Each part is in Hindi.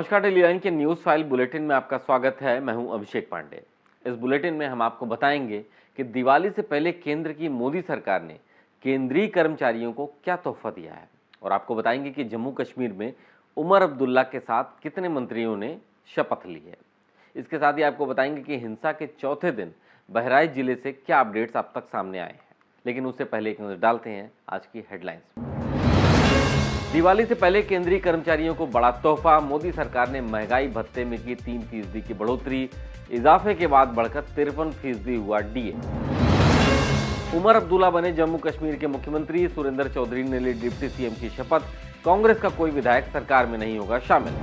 नमस्कार, डेली लाइन के न्यूज़ फाइल बुलेटिन में आपका स्वागत है। मैं हूं अभिषेक पांडे। इस बुलेटिन में हम आपको बताएंगे कि दिवाली से पहले केंद्र की मोदी सरकार ने केंद्रीय कर्मचारियों को क्या तोहफा दिया है, और आपको बताएंगे कि जम्मू कश्मीर में उमर अब्दुल्ला के साथ कितने मंत्रियों ने शपथ ली है। इसके साथ ही आपको बताएंगे कि हिंसा के चौथे दिन बहराइच जिले से क्या अपडेट्स अब तक सामने आए हैं। लेकिन उससे पहले एक नजर डालते हैं आज की हेडलाइंस। दिवाली से पहले केंद्रीय कर्मचारियों को बड़ा तोहफा। मोदी सरकार ने महंगाई भत्ते में की 3% की बढ़ोतरी। इजाफे के बाद बढ़कर 53% हुआ डीए। उमर अब्दुल्ला बने जम्मू कश्मीर के मुख्यमंत्री। सुरेंद्र चौधरी ने ली डिप्टी सीएम की शपथ। कांग्रेस का कोई विधायक सरकार में नहीं होगा शामिल।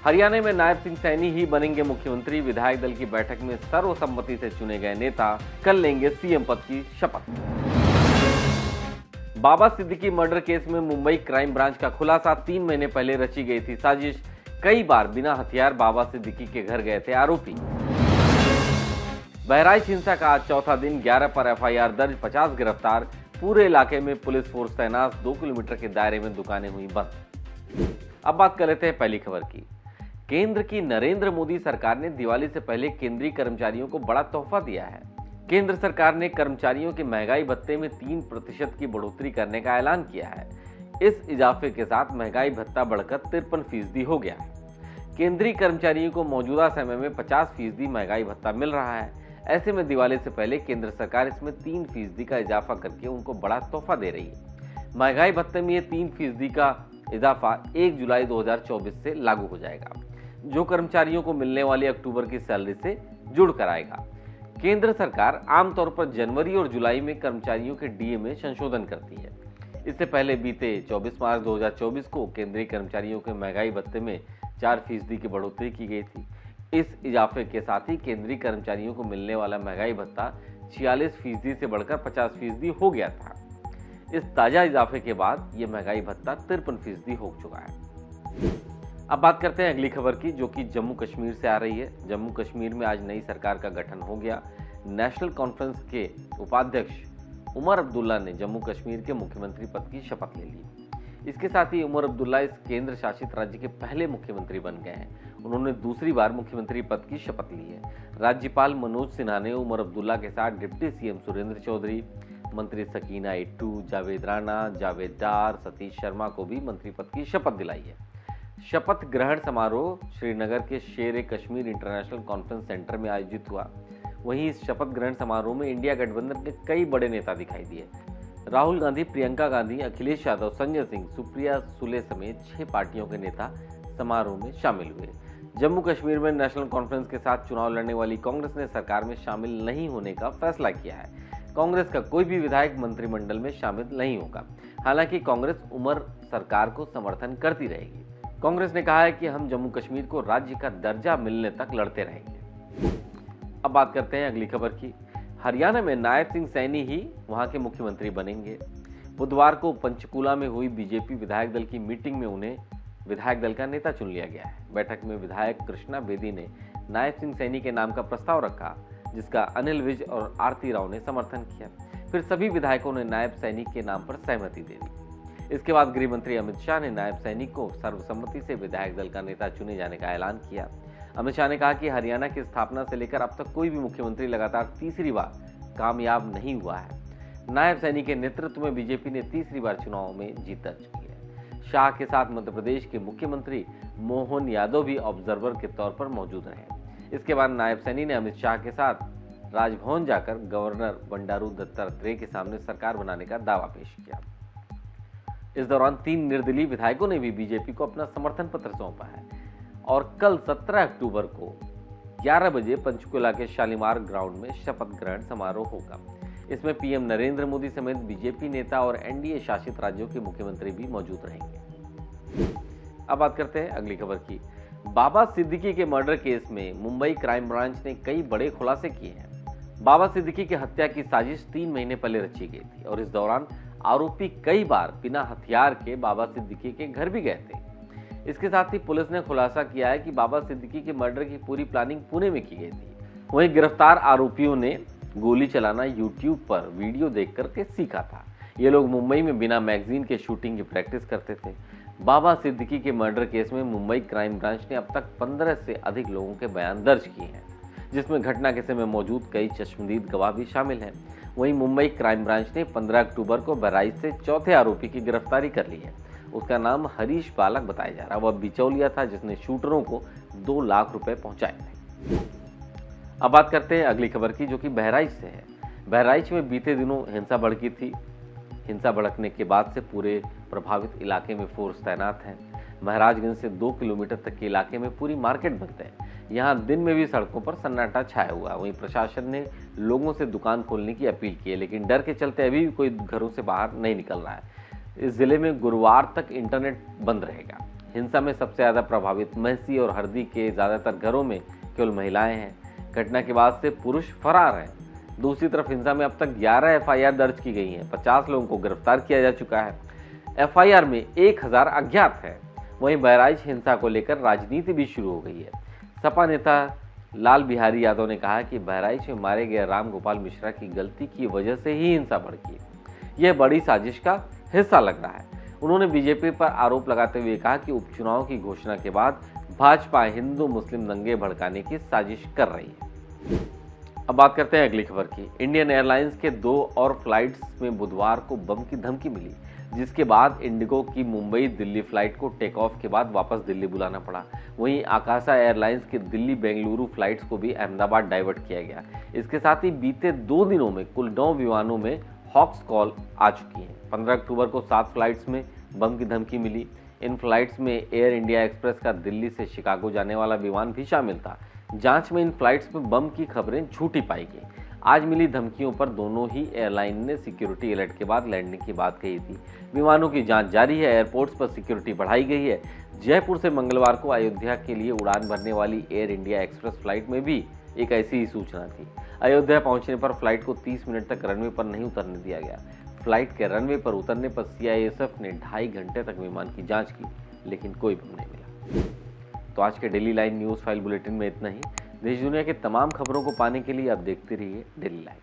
हरियाणा में नायब सिंह सैनी ही बनेंगे मुख्यमंत्री। विधायक दल की बैठक में सर्वसम्मति से चुने गए नेता कल लेंगे सीएम पद की शपथ। बाबा सिद्दीकी मर्डर केस में मुंबई क्राइम ब्रांच का खुलासा। 3 महीने पहले रची गई थी साजिश। कई बार बिना हथियार बाबा सिद्दीकी के घर गए थे आरोपी। बहराइच हिंसा का आज चौथा दिन। 11 पर एफआईआर दर्ज, 50 गिरफ्तार। पूरे इलाके में पुलिस फोर्स तैनात। 2 किलोमीटर के दायरे में दुकानें हुई बंद। अब बात कर लेते हैं पहली खबर की। केंद्र की नरेंद्र मोदी सरकार ने दिवाली से पहले केंद्रीय कर्मचारियों को बड़ा तोहफा दिया है। केंद्र सरकार ने कर्मचारियों के महंगाई भत्ते में 3% की बढ़ोतरी करने का ऐलान किया है। इस इजाफे के साथ महंगाई भत्ता बढ़कर 53% हो गया है। केंद्रीय कर्मचारियों को मौजूदा समय में 50% महंगाई भत्ता मिल रहा है। ऐसे में दिवाली से पहले केंद्र सरकार इसमें 3% का इजाफा करके उनको बड़ा तोहफा दे रही है। महंगाई भत्ते में ये 3% का इजाफा 1 जुलाई 2024 से लागू हो जाएगा, जो कर्मचारियों को मिलने वाली अक्टूबर की सैलरी से जुड़कर आएगा। केंद्र सरकार आमतौर पर जनवरी और जुलाई में कर्मचारियों के डीए में संशोधन करती है। इससे पहले बीते 24 मार्च 2024 को केंद्रीय कर्मचारियों के महंगाई भत्ते में 4% की बढ़ोतरी की गई थी। इस इजाफे के साथ ही केंद्रीय कर्मचारियों को मिलने वाला महंगाई भत्ता 46% से बढ़कर 50% हो गया था। इस ताजा इजाफे के बाद ये महंगाई भत्ता 53% हो चुका है। अब बात करते हैं अगली खबर की, जो कि जम्मू कश्मीर से आ रही है। जम्मू कश्मीर में आज नई सरकार का गठन हो गया। नेशनल कॉन्फ्रेंस के उपाध्यक्ष उमर अब्दुल्ला ने जम्मू कश्मीर के मुख्यमंत्री पद की शपथ ले ली। इसके साथ ही उमर अब्दुल्ला इस केंद्र शासित राज्य के पहले मुख्यमंत्री बन गए हैं। उन्होंने दूसरी बार मुख्यमंत्री पद की शपथ ली है। राज्यपाल मनोज सिन्हा ने उमर अब्दुल्ला के साथ डिप्टी सीएम सुरेंद्र चौधरी, मंत्री सकीना इट्टू, जावेद राणा, जावेद डार, सतीश शर्मा को भी मंत्री पद की शपथ दिलाई है। शपथ ग्रहण समारोह श्रीनगर के शेर-ए-कश्मीर इंटरनेशनल कॉन्फ्रेंस सेंटर में आयोजित हुआ। वहीं इस शपथ ग्रहण समारोह में इंडिया गठबंधन के कई बड़े नेता दिखाई दिए। राहुल गांधी, प्रियंका गांधी, अखिलेश यादव, संजय सिंह, सुप्रिया सुले समेत 6 पार्टियों के नेता समारोह में शामिल हुए। जम्मू कश्मीर में नेशनल कॉन्फ्रेंस के साथ चुनाव लड़ने वाली कांग्रेस ने सरकार में शामिल नहीं होने का फैसला किया है। कांग्रेस का कोई भी विधायक मंत्रिमंडल में शामिल नहीं होगा। हालांकि कांग्रेस उमर सरकार को समर्थन करती रहेगी। कांग्रेस ने कहा है कि हम जम्मू कश्मीर को राज्य का दर्जा मिलने तक लड़ते रहेंगे। अब बात करते हैं अगली खबर की। हरियाणा में नायब सिंह सैनी ही वहां के मुख्यमंत्री बनेंगे। बुधवार को पंचकूला में हुई बीजेपी विधायक दल की मीटिंग में उन्हें विधायक दल का नेता चुन लिया गया है। बैठक में विधायक कृष्णा बेदी ने नायब सिंह सैनी के नाम का प्रस्ताव रखा, जिसका अनिल विज और आरती राव ने समर्थन किया। फिर सभी विधायकों ने नायब सैनी के नाम पर सहमति दे दी। इसके बाद गृह मंत्री अमित शाह ने नायब सैनी को सर्वसम्मति से विधायक दल का नेता चुने जाने का ऐलान किया। अमित शाह ने कहा कि हरियाणा की स्थापना से लेकर अब तक कोई भी मुख्यमंत्री लगातार तीसरी बार कामयाब नहीं हुआ है। नायब सैनी के नेतृत्व में बीजेपी ने तीसरी बार चुनाव में जीत दर्ज की है। शाह के साथ मध्य प्रदेश के मुख्यमंत्री मोहन यादव भी ऑब्जर्वर के तौर पर मौजूद रहे। इसके बाद नायब सैनी ने अमित शाह के साथ राजभवन जाकर गवर्नर बंडारू दत्तात्रेय के सामने सरकार बनाने का दावा पेश किया। इस दौरान 3 निर्दलीय विधायकों ने भी बीजेपी को अपना समर्थन पत्र सौंपा है। और कल 17 अक्टूबर को 11 बजे पंचकुला के शालीमार ग्राउंड में शपथ ग्रहण समारोह होगा। इसमें पीएम नरेंद्र मोदी समेत बीजेपी नेता और एनडीए शासित राज्यों के मुख्यमंत्री भी मौजूद रहेंगे। अब बात करते हैं अगली खबर की। बाबा सिद्दीकी के मर्डर केस में मुंबई क्राइम ब्रांच ने कई बड़े खुलासे किए हैं। बाबा सिद्दीकी की हत्या की साजिश 3 महीने पहले रची गई थी और इस दौरान आरोपी कई बार बिना हथियार के बाबा सिद्दीकी के घर भी गए थे। इसके साथ ही पुलिस ने खुलासा किया है कि बाबा सिद्दीकी के मर्डर की पूरी प्लानिंग पुणे में की गई थी। वहीं गिरफ्तार आरोपियों ने गोली चलाना यूट्यूब पर वीडियो देख करके सीखा था। ये लोग मुंबई में बिना मैगजीन के शूटिंग की प्रैक्टिस करते थे। बाबा सिद्दीकी के मर्डर केस में मुंबई क्राइम ब्रांच ने अब तक 15 से अधिक लोगों के बयान दर्ज किए हैं, जिसमें घटना के समय मौजूद कई चश्मदीद गवाह भी शामिल हैं। वहीं मुंबई क्राइम ब्रांच ने 15 अक्टूबर को बहराइच से चौथे आरोपी की गिरफ्तारी कर ली है। उसका नाम हरीश बालक बताया जा रहा है। वह बिचौलिया था जिसने शूटरों को 2 लाख रुपए पहुंचाए थे। अब बात करते हैं अगली खबर की, जो कि बहराइच से है। बहराइच में बीते दिनों हिंसा भड़की थी। हिंसा भड़कने के बाद से पूरे प्रभावित इलाके में फोर्स तैनात है। महाराजगंज से 2 किलोमीटर तक के इलाके में पूरी मार्केट बंद है। यहाँ दिन में भी सड़कों पर सन्नाटा छाया हुआ है। वहीं प्रशासन ने लोगों से दुकान खोलने की अपील की है, लेकिन डर के चलते अभी भी कोई घरों से बाहर नहीं निकल रहा है। इस जिले में गुरुवार तक इंटरनेट बंद रहेगा। हिंसा में सबसे ज़्यादा प्रभावित महसी और हरदी के ज़्यादातर घरों में केवल महिलाएं हैं। घटना के बाद से पुरुष फरार हैं। दूसरी तरफ हिंसा में अब तक 11 एफआईआर दर्ज की गई हैं। 50 लोगों को गिरफ्तार किया जा चुका है। एफआईआर में 1000 अज्ञात हैं। वहीं बहराइच हिंसा को लेकर राजनीति भी शुरू हो गई है। सपा नेता लाल बिहारी यादव ने कहा कि बहराइच में मारे गए राम गोपाल मिश्रा की गलती की वजह से ही हिंसा भड़की। यह बड़ी साजिश का हिस्सा लग रहा है। उन्होंने बीजेपी पर आरोप लगाते हुए कहा कि उपचुनाव की घोषणा के बाद भाजपा हिंदू मुस्लिम दंगे भड़काने की साजिश कर रही है। अब बात करते हैं अगली खबर की। इंडियन एयरलाइंस के 2 और फ्लाइट्स में बुधवार को बम की धमकी मिली, जिसके बाद इंडिगो की मुंबई दिल्ली फ्लाइट को टेक ऑफ के बाद वापस दिल्ली बुलाना पड़ा। वहीं आकाशा एयरलाइंस के दिल्ली बेंगलुरु फ्लाइट्स को भी अहमदाबाद डाइवर्ट किया गया। इसके साथ ही बीते 2 दिनों में कुल 9 विमानों में हॉक्स कॉल आ चुकी है। 15 अक्टूबर को 7 फ्लाइट्स में बम की धमकी मिली। इन फ्लाइट्स में एयर इंडिया एक्सप्रेस का दिल्ली से शिकागो जाने वाला विमान भी शामिल था। जांच में इन फ्लाइट्स में बम की खबरें झूठी पाई गई। आज मिली धमकियों पर दोनों ही एयरलाइन ने सिक्योरिटी अलर्ट के बाद लैंडिंग की बात कही थी। विमानों की जांच जारी है। एयरपोर्ट्स पर सिक्योरिटी बढ़ाई गई है। जयपुर से मंगलवार को अयोध्या के लिए उड़ान भरने वाली एयर इंडिया एक्सप्रेस फ्लाइट में भी एक ऐसी ही सूचना थी। अयोध्या पहुंचने पर फ्लाइट को 30 मिनट तक रनवे पर नहीं उतरने दिया गया। फ्लाइट के रनवे पर उतरने पर सीआईएसएफ ने 2.5 घंटे तक विमान की जांच की, लेकिन कोई बम नहीं मिला। तो आज के daily line news file bulletin में इतना ही। देश दुनिया के तमाम खबरों को पाने के लिए आप देखते रहिए डेली लाइन।